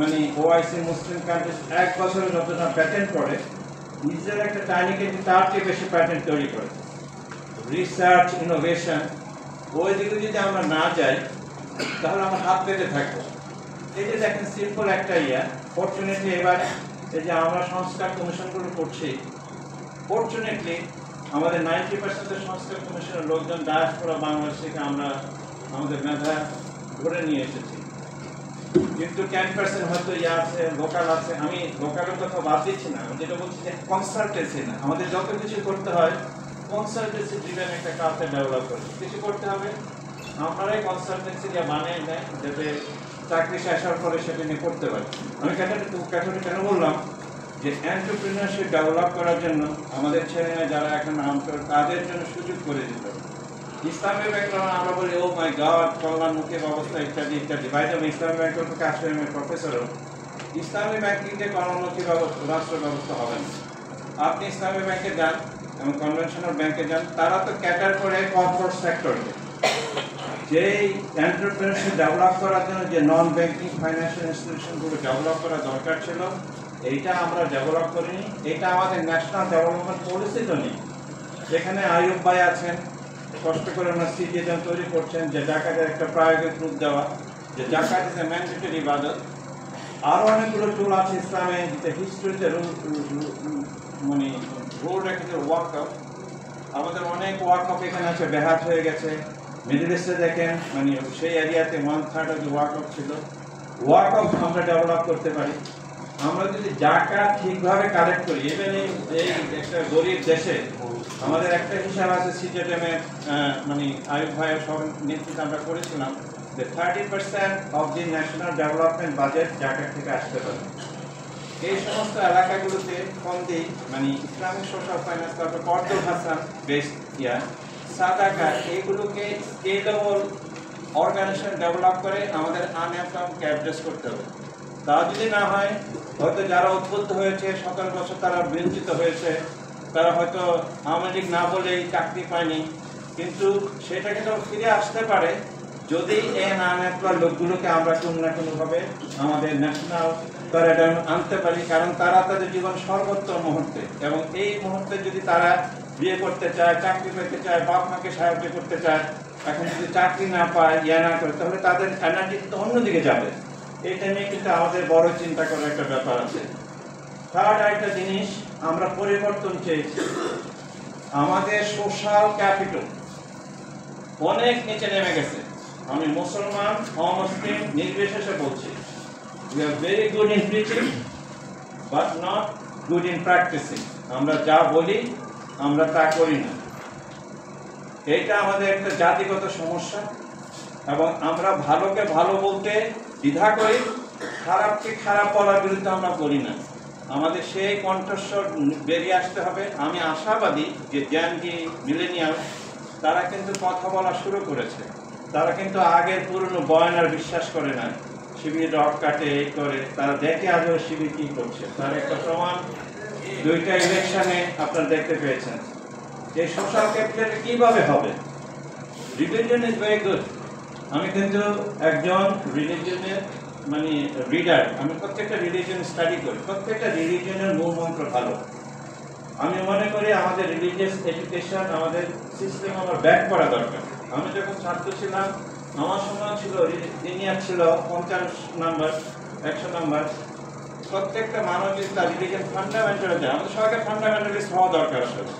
মানে OIC Muslim countries 1 বছরে যতটা প্যাটেন্ট করে, ইসরায়েল একটা টাইনি কিন্তু তার চেয়ে বেশি প্যাটেন্ট তৈরি করে। রিসার্চ ইনোভেশন ওই দিকে যদি আমরা না যাই তাহলে আমরা হাত পেতে থাকবো। এই যে দেখেন সিম্পল একটা ফরচুনেটলি এবার এই যে আমরা সংস্কার কমিশনগুলো করছি, ফরচুনেটলি আমাদের 90% সংস্কার কমিশনের লোকজন ডায়াসপোরা বাংলাদেশ থেকে আমরা আমাদের মেধা ধরে নিয়ে এসেছি। কিন্তু 10% হয়তো আছে, লোকাল আছে। আমি লোকালের কথা বাদ দিচ্ছি না, আমি যেটা বলছি যে কনসালটেন্সি না, আমাদের যত কিছু করতে হয় কনসালটেন্সি ড্রিভেন একটা কালচার ডেভেলপ করে কিছু করতে হবে। আমরাই কনসালটেন্সি দিয়ে বানিয়ে নেয় যাতে চাকরি শেষ হওয়ার পরে সেটা নিয়ে করতে পারি। আমি কথাটা কেন বললাম যে এন্টারপ্রেনারশিপ ডেভেলপ করার জন্য আমাদের ছেলেমেয়ে যারা এখন তাদের জন্য সুযোগ করে দিতে হবে। ইসলামী ব্যাকগ্রাউন্ড আমরা বলি ও মাই গড, কল্যাণমুখী ব্যবস্থা ইত্যাদি ইত্যাদি। বাইরে আমি ইসলামী ব্যাংকের থেকে আসলে আমি প্রফেসরও। ইসলামী ব্যাংকিংয়ে কল্যাণমুখী রাষ্ট্র ব্যবস্থা হবে না। আপনি ইসলামী ব্যাংকে যান এবং কনভেনশনাল ব্যাংকে যান, তারা তো ক্যাটার করে কর্পোরেট সেক্টরকে। যেই এন্টারপ্রেনারশিপ ডেভেলপ করার জন্য যে নন ব্যাংকিং ফাইন্যান্সিয়াল ইনস্টিটিউশনগুলো ডেভেলপ করা দরকার ছিল, এইটা আমরা ডেভেলপ করিনি। এটা আমাদের ন্যাশনাল ডেভেলপমেন্ট পলিসি তো নেই। যেখানে আইয়ুব ভাই আছেন, কষ্ট করে ওনার সিটিজেন তৈরি করছেন যে জাকাতের একটা প্রায়োগিক রূপ দেওয়া, যে জাকাত ইজ এ ম্যান্ডেটরি ইবাদত। আরও অনেকগুলো টুল আছে ইসলামে, যে হিস্ট্রিতে মানে রুল রেখেছে ওয়াকফ। আমাদের অনেক ওয়াকফ এখানে আছে, বেহাত হয়ে গেছে। মিডল ইস্টে দেখেন মানে সেই এরিয়াতে 1/3 অফ ওয়াকফ ছিল। ওয়াকফ আমরা ডেভেলপ করতে পারি। আমরা যদি জাকাত ঠিকভাবে কালেক্ট করি, ইভেন এই একটা গরিব দেশে আমাদের একটা হিসাব আছে সিজেডএমে, মানে আয়ুব ভাইয়ের সব নেতৃত্বে আমরা করেছিলাম যে 30% of the national development budget জাকাত থেকে আসতে পারে। এই সমস্ত এলাকাগুলোতে ফন্দি মানে ইসলামিক সোশ্যাল ফাইন্যান্স, তারপর কর্দব হাসান বেস্ট সাদাকা, এইগুলোকে স্কেলেবল অর্গানাইজেশন ডেভেলপ করে আমাদের আনএমপ্লয়মেন্টকে অ্যাড্রেস করতে হবে। তা যদি না হয়, হয়তো যারা উদ্বুদ্ধ হয়েছে 17 বছর তারা বঞ্চিত হয়েছে, তারা হয়তো আওয়ামী লীগ না বলেই চাকরি পায়নি, কিন্তু সেটা কিন্তু ফিরে আসতে পারে যদি এই আনএমপ্লয়েড লোকগুলোকে আমরা কোনো না কোনোভাবে আমাদের ন্যাশনাল প্যারাডাইম আনতে পারি। কারণ তারা তাদের জীবন সর্বোত্তম মুহূর্তে, এবং এই মুহূর্তে যদি তারা বিয়ে করতে চায়, চাকরি পেতে চায়, বাপ মাকে সাহায্য করতে চায়, এখন যদি চাকরি না পায়, না করে, তাহলে তাদের এনার্জি কিন্তু অন্যদিকে যাবে। এইটা নিয়ে কিন্তু আমাদের বড় চিন্তা করার একটা ব্যাপার আছে। থার্ড একটা জিনিস আমরা পরিবর্তন চেয়েছি, আমাদের সোশ্যাল ক্যাপিটাল অনেক নিচে নেমে গেছে। আমি মুসলমান অমুসলিম নির্বিশেষে বলছি, we are very good in preaching but not good in practicing। আমরা যা বলি আমরা তা করি না। এটা আমাদের একটা জাতিগত সমস্যা, এবং আমরা ভালোকে ভালো বলতে দ্বিধা করি, খারাপকে খারাপ বলার বিরুদ্ধে আমরা করি না। আমাদের সেই কণ্ঠস্বর বেরিয়ে আসতে হবে। আমি আশাবাদী যে জ্ঞানজি মিলেনিয়াল তারা কিন্তু কথা বলা শুরু করেছে। তারা কিন্তু আগের পুরনো বয়ানার বিশ্বাস করে না, শিবির রক কাটে এই করে, তারা দেখে আগে শিবির কি করছে। তার একটা প্রমাণ 2টা ইলেকশনে আপনারা দেখতে পেয়েছেন। এই সোশ্যাল ক্যাপিটাল কিভাবে হবে? Religion is very good. আমি কিন্তু একজন রিলিজিয়নের মানে রিডার, আমি প্রত্যেকটা রিলিজিয়ন স্টাডি করি, প্রত্যেকটা রিলিজিয়নের মূল মন্ত্র ভালো। আমি মনে করি আমাদের রিলিজিয়াস এডুকেশন, আমাদের সিস্টেম আমার ব্যাক করা দরকার। আমি যখন ছাত্র ছিলাম আমার সময় ছিল লিনিয়ার ছিল 50 নাম্বার 100 নাম্বার। প্রত্যেকটা মানুষ যদি তার রিলিজিয়ান ফান্ডামেন্টাল যায়, আমাদের সবাইকে ফান্ডামেন্টালিস্ট হওয়া দরকার আসলে।